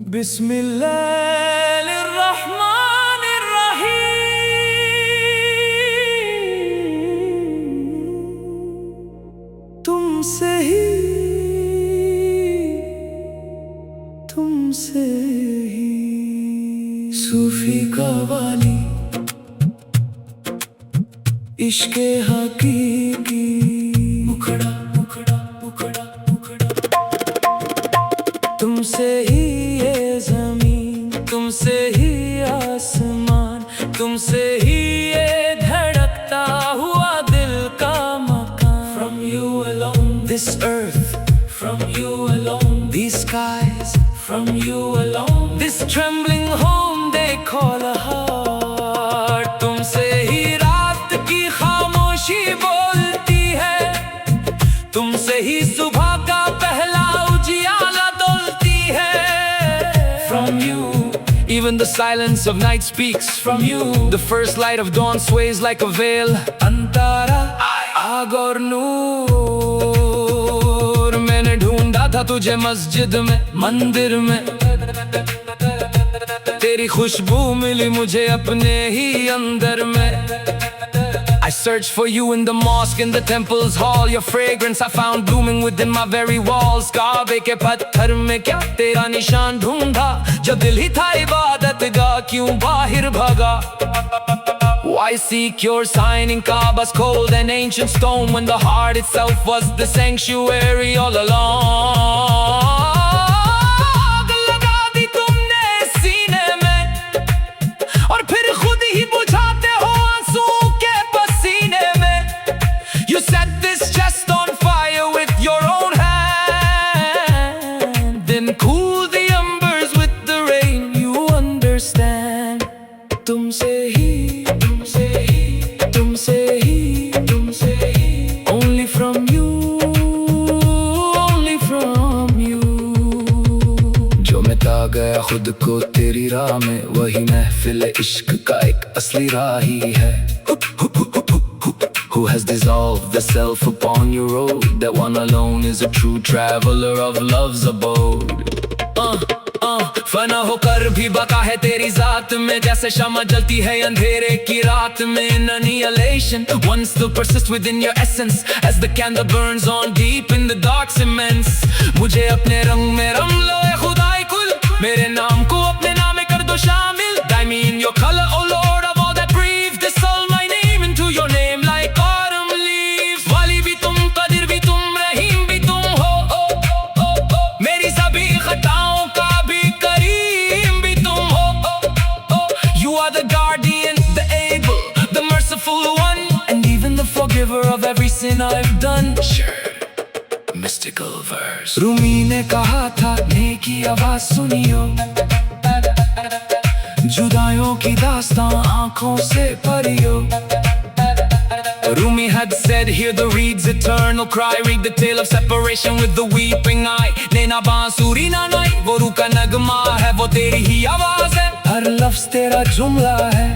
बिस्मिल्लाहिर्रहमानिर्रहीम। तुमसे ही सूफी कव्वाली, इश्क़े हकीकी, मुखड़ा मुखड़ा मुखड़ा मुखड़ा। तुमसे ही ये ज़मीन, तुमसे ही आसमान, तुमसे ही ये धड़कता हुआ दिल का मकान। From you alone this earth, from you alone these skies, from you alone this trembling home they call a heart. तुमसे ही रात की खामोशी बोलती है, तुमसे ही सुबह का पहला उजियाला डोलती है। From you even the silence of night speaks, from you the first light of dawn sways like a veil. Antara आग और नूर, मैंने ढूंढा था तुझे मस्जिद में, मंदिर में, तेरी खुशबू मिली मुझे अपने ही अंदर में। I searched for you in the mosque, in the temple's hall. Your fragrance I found blooming within my very walls. काबे के पत्थर में क्या तेरा निशान ढूंढा, जब दिल ही था इबादत गा क्यों बाहर भागा। Why seek your sign in Kaaba's cold and ancient stone, when the heart itself was the sanctuary all along? आग लगा दी तुमने सीने में, और फिर खुद ही बुझाते हो आंसू के पसीने में। You set this chest on fire with your own hand, then cool the embers with the rain. You understand. तुमसे ही only from you, only from you। जो मिटा गया खुद को तेरी राह में, वही महफिल इश्क का एक असली राही है। Who has dissolved the self upon your road, that one alone is a true traveler of love's abode। फना होकर भी बका है तेरी जात में, जैसे शम्मा जलती है अंधेरे की रात में। In annihilation, one still persists within your essence, as the candle burns on deep in the dark cements। मुझे अपने रंग में रंग लो ए खुदाई कुल, मेरे नाम को अपने नाम में कर दो शामिल। Dye me in your color, oh Lord of all that breathe, dissolve my name into your name like autumn leaves। वाली भी तुम, कदीर भी तुम, रहीम भी तुम हो, मेरी सभी खताओं का भी करीम भी तुम हो। You are the guardian, the able, the merciful one, and even the forgiver of every sin I've done। Sure, mystical verse। Rumi ने कहा था नेकी आवाज सुनियो, जुदाइयों की दास्तां आंखों से भरियो। Rumi had said, hear the reed's eternal cry, read the tale of separation with the weeping eye। नैना बांसुरी ना नाई, वो रूह का नगमा है, वो तेरी ही आवाज है, हर लफ्ज तेरा जुमला है।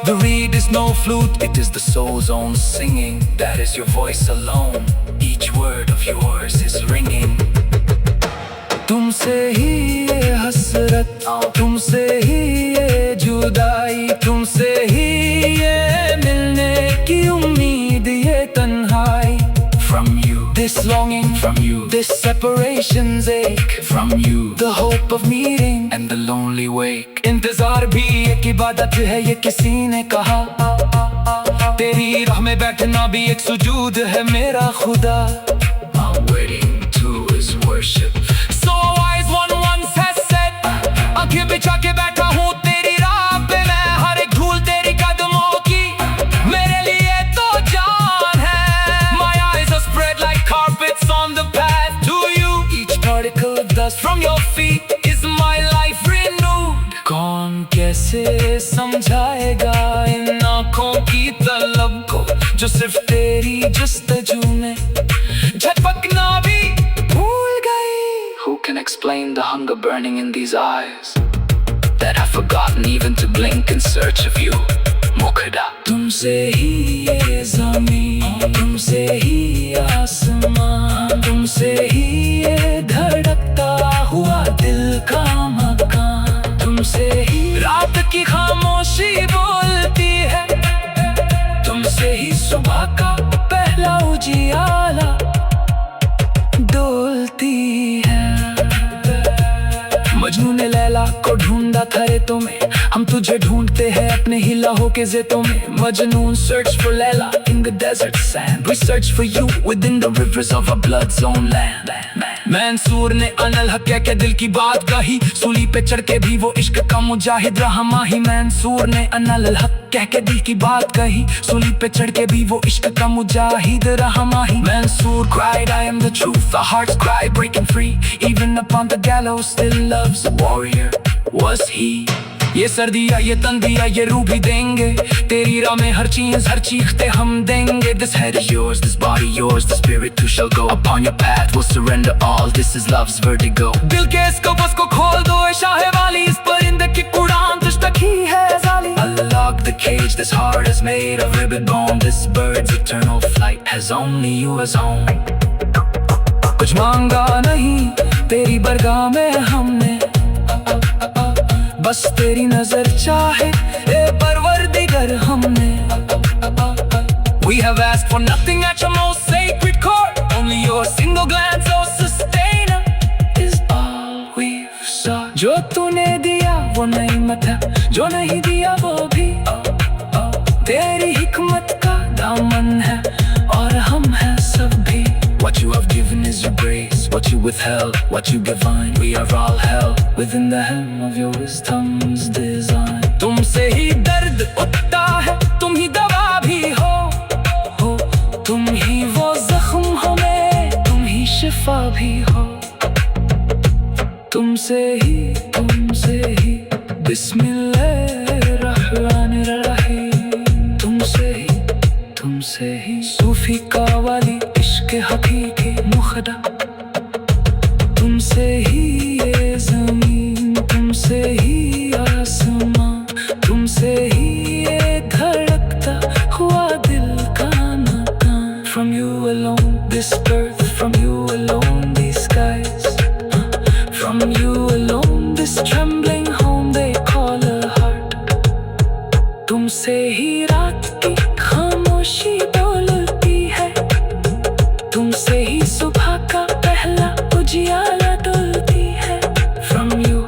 The reed is no flute, it is the soul's own singing, that is your voice alone, each word of yours is ringing। तुमसे ही ये हसरत, तुमसे ही ये जुदाई, तुमसे ही ये मिलने की उम्मीद, ये तन्हाई। From you this longing, from you this separation's ache, from you the hope of meeting and the lonely wake। इंतजार भी एक इबादत है ये किसी ने कहा, तेरी राह में बैठना भी एक सुजूद है मेरा खुदा। I'm waiting to his worship। So wise one once has said, आंखें बिछा के बैठा हूँ तेरी राह पे मैं, हर एक धूल तेरी कदमों की मेरे लिए तो जान है। My eyes are spread like carpets on the path to you, each particle of dust from your feet is my life renewed। कौन कैसे समझाएगा इन आँखों की तलब को, जो सिर्फ तेरी जस्तजू में झपकना भी भूल गई। Who can explain the hunger burning in these eyes, that have forgotten even to blink in search of you? मुखड़ा तुमसे ही ये ज़मीन, तुमसे ही आसमान, तुमसे ही ये धड़कता हुआ दिल का मजनू ने लैला को ढूंढा था रेतों में, हम तुझे ढूंढते हैं अपने ही लहू के ज़ेतों में। मजनून search for Layla in the desert sand, we search for you within the rivers of our blood's own land। Mansoor ने अनल हक कह के दिल की बात कही, सूली पे चढ़ के भी वो इश्क का मुजाहिद रहा माही। मंसूर ने अनल हक कह के दिल की बात कही, सूली पे चढ़ के भी वो इश्क का मुजाहिद रहा माही। Mansoor cried, I am the truth, our hearts cry breaking free, even upon the gallows still loves a warrior was he। ये सर्दियाँ ये तंदियाँ ये रूह भी देंगे, तेरी राह में हर चीज हर चीखते हम देंगे। This head is yours, this body yours, the spirit too shall go upon your path, we'll surrender all, this is love's vertigo। दिल के इस कब्ज़ को खोल दो ए शाहे वाली, इस परिंदे की उड़ान तुझ तक ही है जाली। Unlock the cage, this heart is made of ribbon bone, this bird's eternal flight has only you as home। कुछ मांगा नहीं तेरी बरगाह में हमने, बस तेरी नजर चाहे ए परवरदिगर हमने। We have asked for nothing at your most sacred court, only your single glance oh sustainer is all we've sought। जो तूने दिया वो नेमत है, जो नहीं दिया वो भी तेरी हिकमत का दामन है, और हम हैं सब भी। What you have given is your grace, what you withheld, what you divine, we are all held within the hem of your wisdom's design। तुमसे ही दर्द उठता है, तुम ही दवा भी हो, तुम ही वो जख्म हमें, तुम ही शिफा भी हो। तुमसे ही बिस्मिल्लाहिर्रहमानिर्रहीम, तुमसे ही सूफी कावाली इश्क हकीकी मुखदा। तुमसे ही ये ज़मीन, तुमसे ही आसमां, तुमसे ही ये धड़कता हुआ दिल का मकान। From you alone this earth, from you alone these skies, from you alone this trembling home they call a heart। तुमसे ही रात की खामोशी बोलती है, तुमसे ही सुबह का पहला उजियाला डुलती है। From you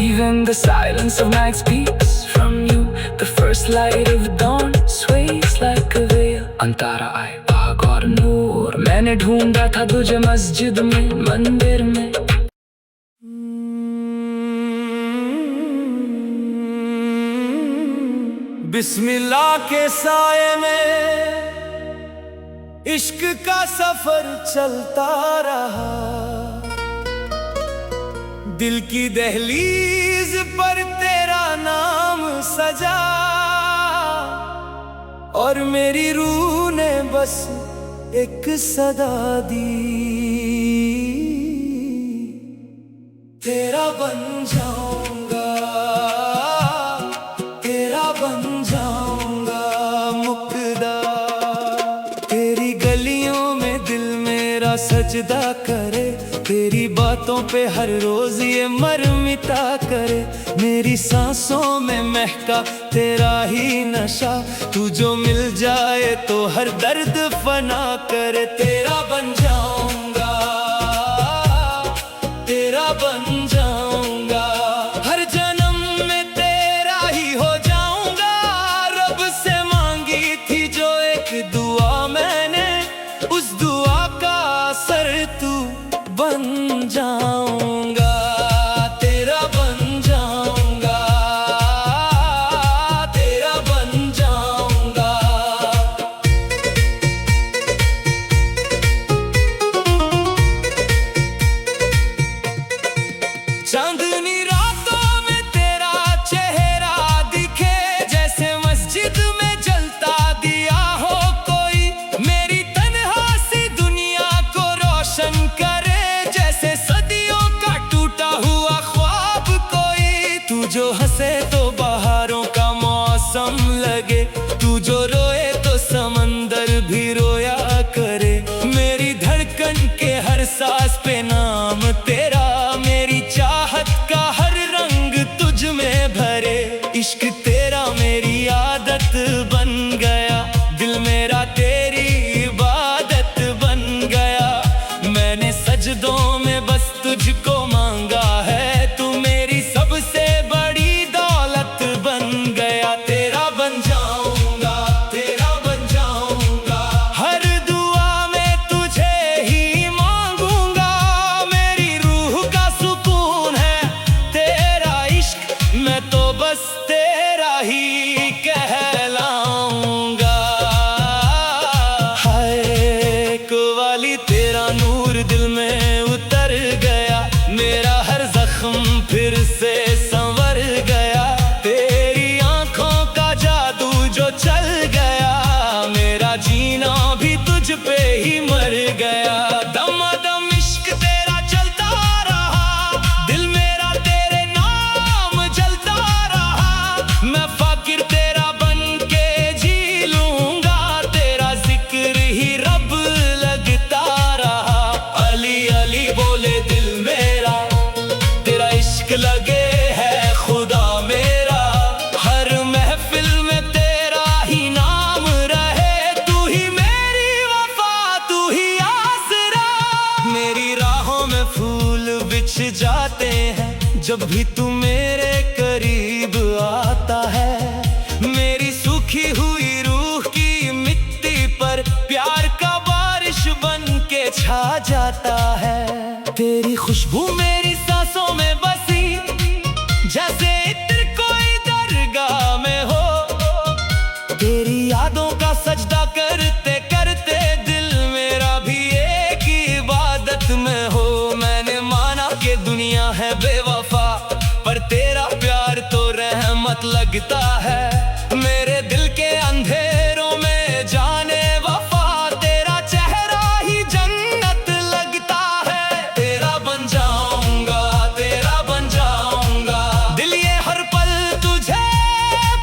even the silence of night speaks, from you the first light of dawn sways like a veil। Antara आए भाग और नूर, मैंने ढूंढा था तुझे मस्जिद में मंदिर में। बिस्मिल्लाह के साए में इश्क का सफर चलता रहा, दिल की दहलीज पर तेरा नाम सजा, और मेरी रूह ने बस एक सदा दी, तेरा बन जाऊंगा, तेरा बन जाऊंगा मुक्दा। तेरी गलियों में दिल मेरा सजदा करे, तेरी बातों पे हर रोज ये मरमिटा करे। मेरी सांसों में महका तेरा ही नशा, तू जो मिल जाए तो हर दर्द फना करे। तेरा बन जाऊंगा, तेरा बन जाऊंगा, हर जन्म में तेरा ही हो जाऊंगा। रब से मांगी थी जो एक दुआ मैंने, उस दुआ का असर तू बन जाऊंगा, तेरा बन जाऊंगा, तेरा बन जाऊंगा। चांदनी रातों में तेरा चेहरा दिखे, जैसे मस्जिद में जलता दिया हो कोई, मेरी तन्हा सी दुनिया को रोशन करे, जैसे सदियों का टूटा हुआ ख्वाब कोई। तू जो हंसे तो बहारों का मौसम लगे, तू जो रोए तो समंदर भी रोया करे। मेरी धड़कन के हर सांस पे नाम तेरा, मेरी चाहत जाते हैं जब भी तू मेरे करीब आता है। मेरी सूखी हुई रूह की मिट्टी पर प्यार का बारिश बन के छा जाता है। तेरी खुशबू मेरी सांसों में बसी, जैसे इत्र कोई दरगाह में हो। तेरी यादों का सजदा करते करते दिल मेरा भी एक इबादत में हो। मैंने माना कि दुनिया है बेवफा, पर तेरा प्यार तो रहमत लगता है। मेरे दिल के अंधेरों में जाने वफा, तेरा चेहरा ही जन्नत लगता है। तेरा बन जाऊंगा, तेरा बन जाऊंगा, दिल ये हर पल तुझे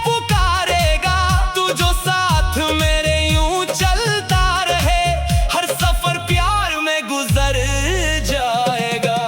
पुकारेगा। तू जो साथ मेरे यूं चलता रहे, हर सफर प्यार में गुजर जाएगा।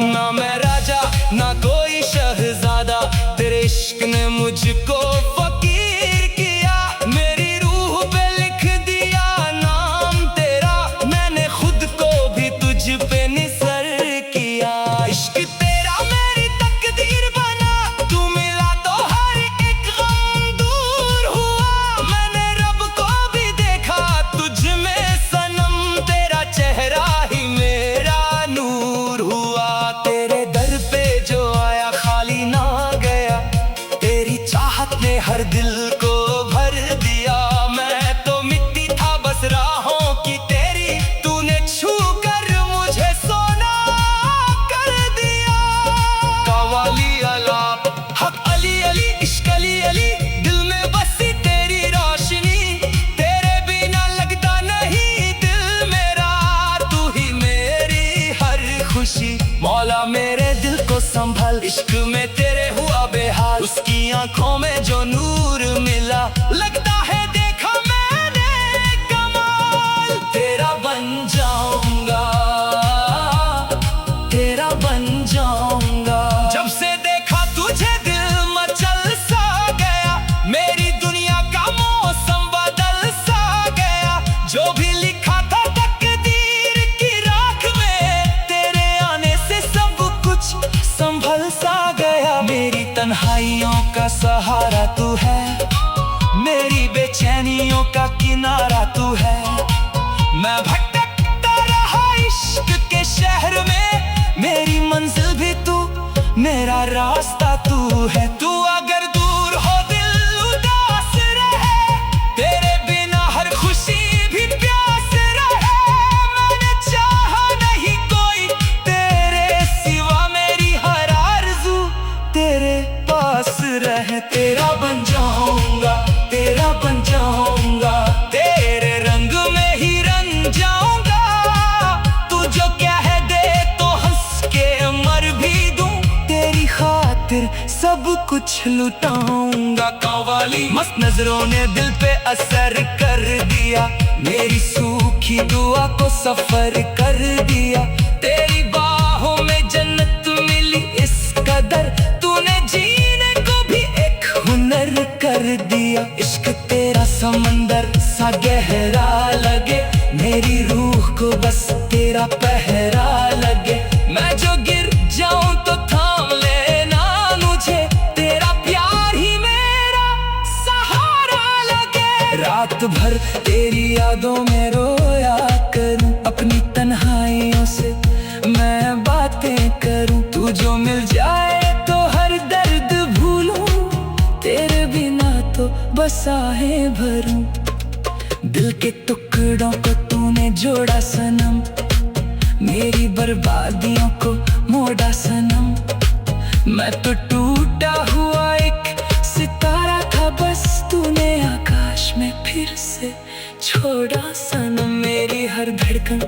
ना मैं राजा ना कोई शहजादा, तेरे इश्क ने मुझको फकीर किया। मेरी रूह पे लिख दिया नाम तेरा, मैंने खुद को भी तुझ पे निसर किया। इश्क तेरा मेरी तकदीर बना, तू मिला तो हर एक गम दूर हुआ। मैंने रब को भी देखा तुझ में सनम, तेरा चेहरा ही मेरा नूर हुआ। तेरे दर पे जो आया खाली ना गया, तेरी चाहत ने हर दिल को भर दिया। मैं तो मिट्टी था बस राहों की तेरी, तूने छू कर मुझे सोना कर दिया। कवाली अलाप हक अली अली इश्क अली अली, दिल में बसी तेरी रोशनी। तेरे बिना लगता नहीं दिल मेरा, तू ही मेरी हर खुशी। मौला मेरे दिल को संभल, इश्क में तेरे हुआ बेहाल। उसकी आंखों में जो नूर मिला, लगता है देखा मैंने कमाल। तेरा बन जाऊंगा, तेरा बन जाऊंगा। जब से देखा तुझे दिल मचल सा गया, मेरी दुनिया का मौसम बदल सा गया। जो भी लिखा था तकदीर की राख में, तेरे आने से सब कुछ संभल सा गया। मेरी तन्हाइयों का सहारा तू है, मेरी बेचैनियों का किनारा तू है। मैं भटकता रहा इश्क के शहर में, मेरी मंजिल भी तू, मेरा रास्ता तू है। तू अगर दूर हो दिल उदास रहे, तेरे बिना हर खुशी भी प्यास रहे। मैंने चाहा नहीं कोई तेरे सिवा, मेरी हर आरज़ू तेरे पास रहे। तेरा बन जाऊंगा, तेरा बन जाऊंगा, तेरे रंग में ही रंग जाऊंगा। तू जो कह दे तो हंस के मर भी दूं, तेरी खातिर सब कुछ लुटाऊंगा। कव्वाली मस्त नजरों ने दिल पे असर कर दिया, मेरी सूखी दुआ को सफर कर दिया। तेरी बाहों में जन्नत मिली इस कदर, तूने जीने को भी एक हुनर कर दिया। इश्क तेरा समंदर सा गहरा लगे, मेरी रूह को बस तेरा पहरा लगे। मैं जो गिर जाऊं तो थाम लेना मुझे, तेरा प्यार ही मेरा सहारा लगे। रात भर तेरी यादों में रोया करूं, अपनी तन्हाइयों से मैं बातें करूं। तू जो मिल जाए तो हर दर्द भूलूं, तेरे बिना तो बस आहें भरूं। दिल के टुकड़ों को तूने जोड़ा सनम, मेरी बर्बादियों को मोड़ा सनम। मैं तो टूटा हुआ एक सितारा था, बस तूने आकाश में फिर से छोड़ा सनम। मेरी हर धड़कन